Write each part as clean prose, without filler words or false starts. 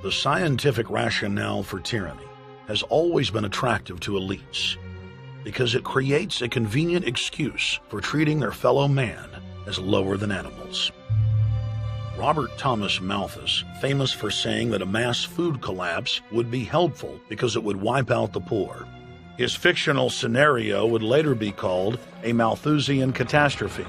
The scientific rationale for tyranny has always been attractive to elites because it creates a convenient excuse for treating their fellow man as lower than animals. Robert Thomas Malthus, famous for saying that a mass food collapse would be helpful because it would wipe out the poor. His fictional scenario would later be called a Malthusian catastrophe.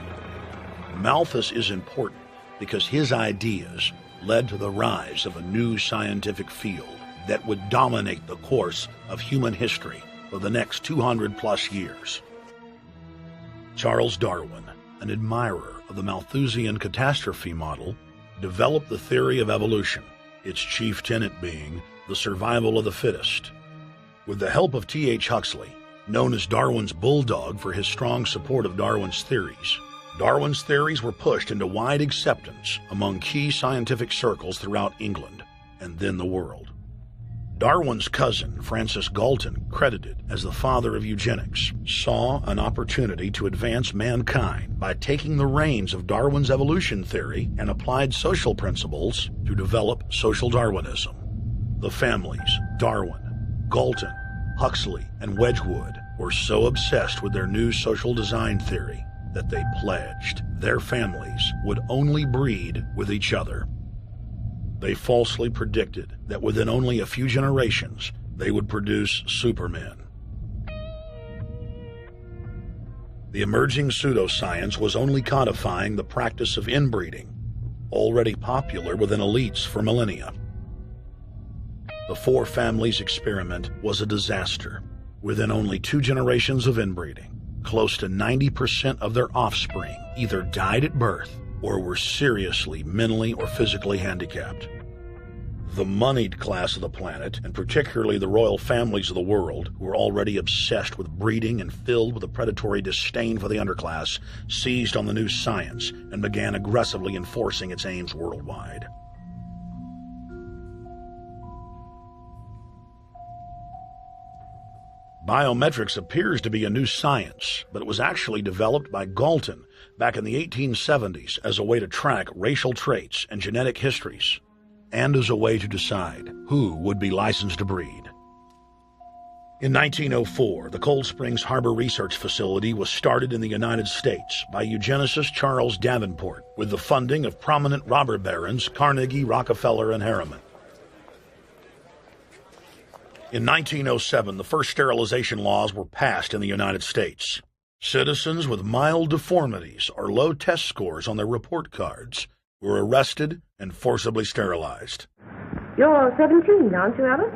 Malthus is important because his ideas led to the rise of a new scientific field that would dominate the course of human history for the next 200+ years. Charles Darwin, an admirer of the Malthusian catastrophe model, developed the theory of evolution, its chief tenet being the survival of the fittest. With the help of T.H. Huxley, known as Darwin's bulldog for his strong support of Darwin's theories were pushed into wide acceptance among key scientific circles throughout England and then the world. Darwin's cousin, Francis Galton, credited as the father of eugenics, saw an opportunity to advance mankind by taking the reins of Darwin's evolution theory and applied social principles to develop social Darwinism. The families, Darwin, Galton, Huxley, and Wedgwood, were so obsessed with their new social design theory that they pledged their families would only breed with each other. They falsely predicted that within only a few generations, they would produce supermen. The emerging pseudoscience was only codifying the practice of inbreeding, already popular within elites for millennia. The four families experiment was a disaster. Within only 2 generations of inbreeding, close to 90% of their offspring either died at birth or were seriously mentally or physically handicapped. The moneyed class of the planet, and particularly the royal families of the world, who were already obsessed with breeding and filled with a predatory disdain for the underclass, seized on the new science and began aggressively enforcing its aims worldwide. Biometrics appears to be a new science, but it was actually developed by Galton back in the 1870s as a way to track racial traits and genetic histories, and as a way to decide who would be licensed to breed. In 1904, the Cold Springs Harbor Research Facility was started in the United States by eugenicist Charles Davenport with the funding of prominent robber barons Carnegie, Rockefeller, and Harriman. In 1907, the first sterilization laws were passed in the United States. Citizens with mild deformities or low test scores on their report cards were arrested and forcibly sterilized. You're 17, aren't you, Alice?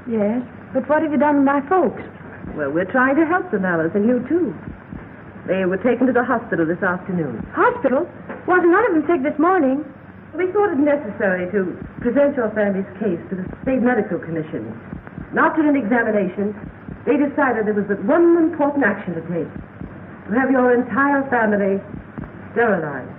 Yes, but what have you done with my folks? Well, we're trying to help them, Alice, and you too. They were taken to the hospital this afternoon. Hospital? Wasn't none of them sick this morning? We thought it necessary to present your family's case to the State Medical Commission. After an examination, they decided there was but one important action to take: to have your entire family sterilized.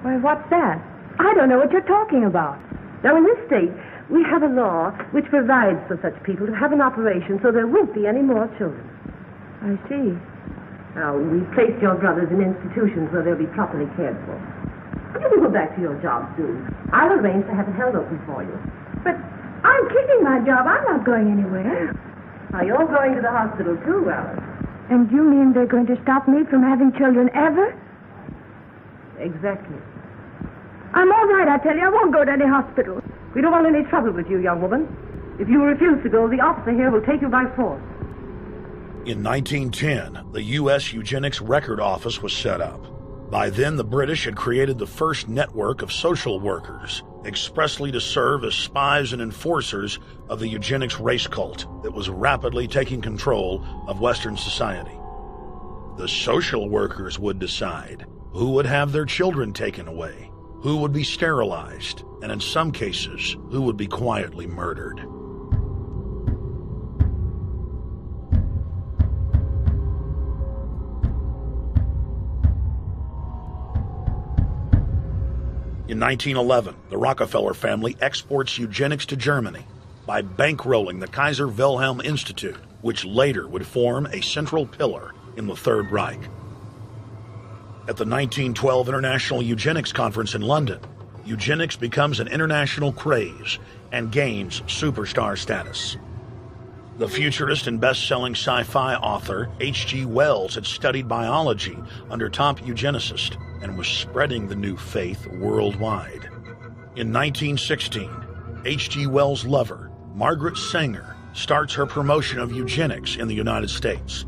Why, what's that? I don't know what you're talking about. Now, in this state, we have a law which provides for such people to have an operation so there won't be any more children. I see. Now, we've placed your brothers in institutions where they'll be properly cared for. You can go back to your job soon. I'll arrange to have it held open for you. But I'm keeping my job. I'm not going anywhere. Now, you're going to the hospital too, Alice. And you mean they're going to stop me from having children ever? Exactly. I'm all right, I tell you. I won't go to any hospital. We don't want any trouble with you, young woman. If you refuse to go, the officer here will take you by force. In 1910, the U.S. Eugenics Record Office was set up. By then, the British had created the first network of social workers, expressly to serve as spies and enforcers of the eugenics race cult that was rapidly taking control of Western society. The social workers would decide who would have their children taken away, who would be sterilized, and in some cases, who would be quietly murdered. In 1911, the Rockefeller family exports eugenics to Germany by bankrolling the Kaiser Wilhelm Institute, which later would form a central pillar in the Third Reich. At the 1912 International Eugenics Conference in London, eugenics becomes an international craze and gains superstar status. The futurist and best-selling sci-fi author H.G. Wells had studied biology under top eugenicists and was spreading the new faith worldwide. In 1916, H.G. Wells' lover, Margaret Sanger, starts her promotion of eugenics in the United States.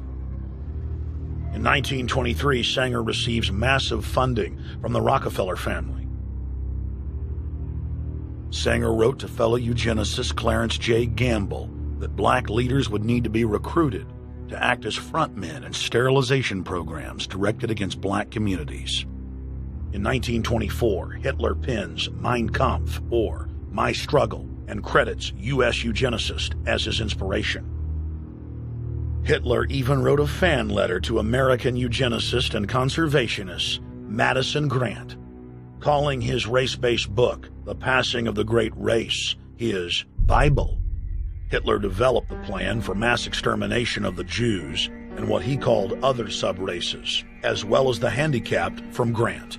In 1923, Sanger receives massive funding from the Rockefeller family. Sanger wrote to fellow eugenicist Clarence J. Gamble that black leaders would need to be recruited to act as frontmen in sterilization programs directed against black communities. In 1924, Hitler pens Mein Kampf, or My Struggle, and credits U.S. eugenicist as his inspiration. Hitler even wrote a fan letter to American eugenicist and conservationist Madison Grant, calling his race-based book, The Passing of the Great Race, his Bible. Hitler developed the plan for mass extermination of the Jews and what he called other sub-races, as well as the handicapped from Grant.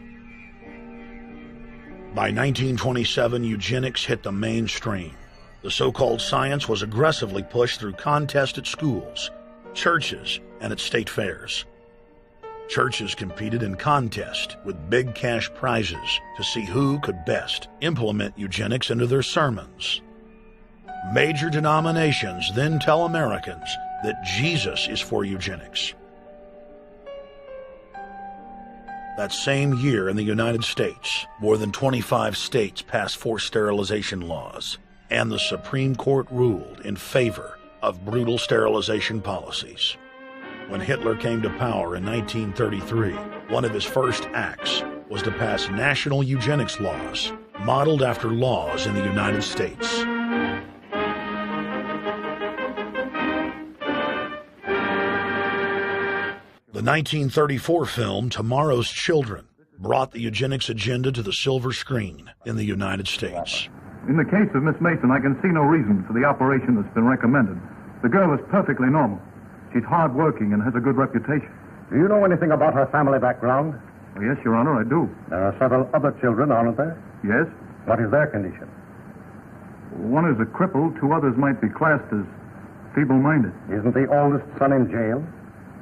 By 1927, eugenics hit the mainstream. The so-called science was aggressively pushed through contests at schools, churches, and at state fairs. Churches competed in contests with big cash prizes to see who could best implement eugenics into their sermons. Major denominations then tell Americans that Jesus is for eugenics. That same year in the United States, more than 25 states passed forced sterilization laws, and the Supreme Court ruled in favor of brutal sterilization policies. When Hitler came to power in 1933, one of his first acts was to pass national eugenics laws, modeled after laws in the United States. The 1934 film Tomorrow's Children brought the eugenics agenda to the silver screen in the United States. In the case of Miss Mason, I can see no reason for the operation that's been recommended. The girl is perfectly normal. She's hard-working and has a good reputation. Do you know anything about her family background? Oh, yes, Your Honor, I do. There are several other children, aren't there? Yes. What is their condition? One is a cripple. Two others might be classed as feeble-minded. Isn't the oldest son in jail?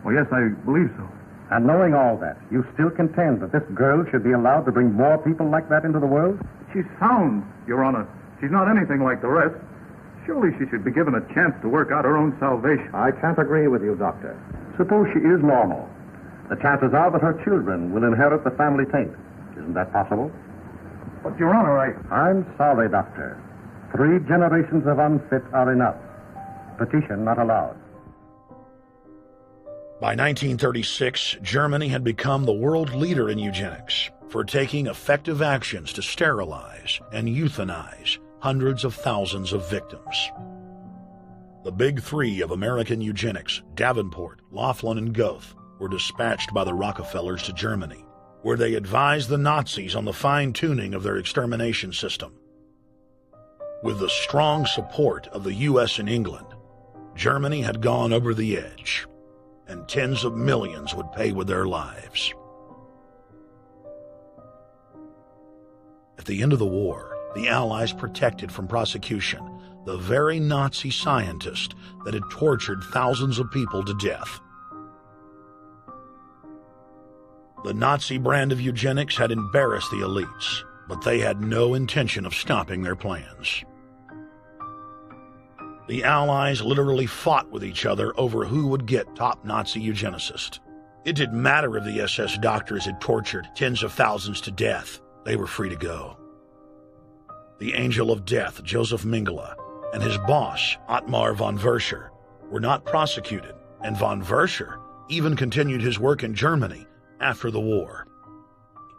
Oh, yes, I believe so. And knowing all that, you still contend that this girl should be allowed to bring more people like that into the world? She's sound, Your Honor. She's not anything like the rest. Surely she should be given a chance to work out her own salvation. I can't agree with you, Doctor. Suppose she is normal. The chances are that her children will inherit the family taint. Isn't that possible? But, Your Honor, I'm sorry, Doctor. 3 generations of unfit are enough. Petition not allowed. By 1936, Germany had become the world leader in eugenics for taking effective actions to sterilize and euthanize hundreds of thousands of victims. The big 3 of American eugenics, Davenport, Laughlin, and Goethe, were dispatched by the Rockefellers to Germany, where they advised the Nazis on the fine-tuning of their extermination system. With the strong support of the U.S. and England, Germany had gone over the edge, and tens of millions would pay with their lives. At the end of the war, the Allies protected from prosecution the very Nazi scientist that had tortured thousands of people to death. The Nazi brand of eugenics had embarrassed the elites, but they had no intention of stopping their plans. The Allies literally fought with each other over who would get top Nazi eugenicist. It didn't matter if the SS doctors had tortured tens of thousands to death. They were free to go. The Angel of Death, Joseph Mengele, and his boss, Ottmar von Verscher, were not prosecuted, and von Verscher even continued his work in Germany after the war.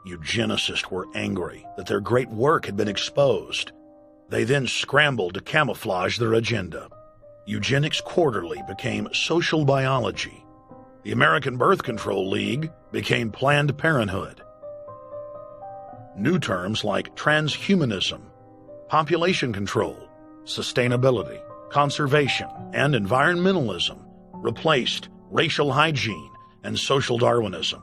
Eugenicists were angry that their great work had been exposed. They then scrambled to camouflage their agenda. Eugenics Quarterly became Social Biology. The American Birth Control League became Planned Parenthood. New terms like transhumanism, population control, sustainability, conservation, and environmentalism replaced racial hygiene and social Darwinism.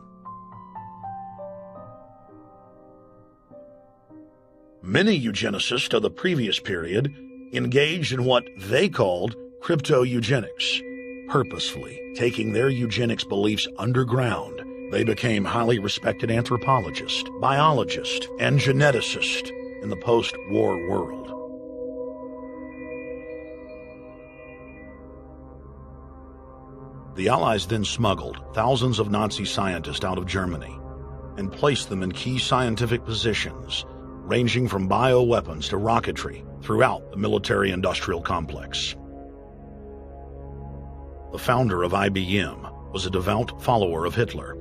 Many eugenicists of the previous period engaged in what they called crypto-eugenics, purposefully taking their eugenics beliefs underground. They became highly respected anthropologists, biologists, and geneticists in the post-war world. The Allies then smuggled thousands of Nazi scientists out of Germany and placed them in key scientific positions, ranging from bioweapons to rocketry throughout the military-industrial complex. The founder of IBM was a devout follower of Hitler.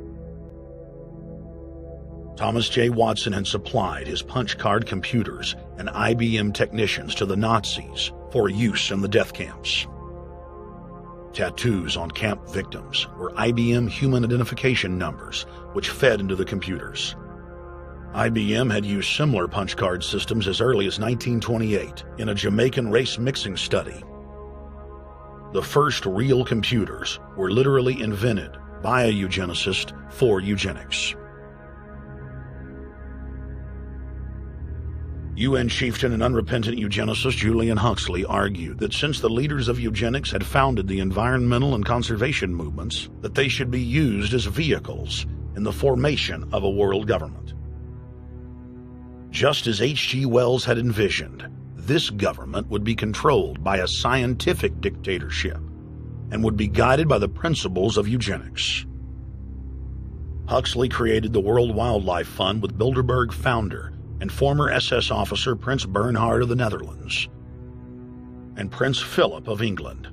Thomas J. Watson had supplied his punch card computers and IBM technicians to the Nazis for use in the death camps. Tattoos on camp victims were IBM human identification numbers, which fed into the computers. IBM had used similar punch card systems as early as 1928 in a Jamaican race mixing study. The first real computers were literally invented by a eugenicist for eugenics. UN chieftain and unrepentant eugenicist Julian Huxley argued that since the leaders of eugenics had founded the environmental and conservation movements, that they should be used as vehicles in the formation of a world government. Just as H.G. Wells had envisioned, this government would be controlled by a scientific dictatorship and would be guided by the principles of eugenics. Huxley created the World Wildlife Fund with Bilderberg founder and former SS officer Prince Bernhard of the Netherlands and Prince Philip of England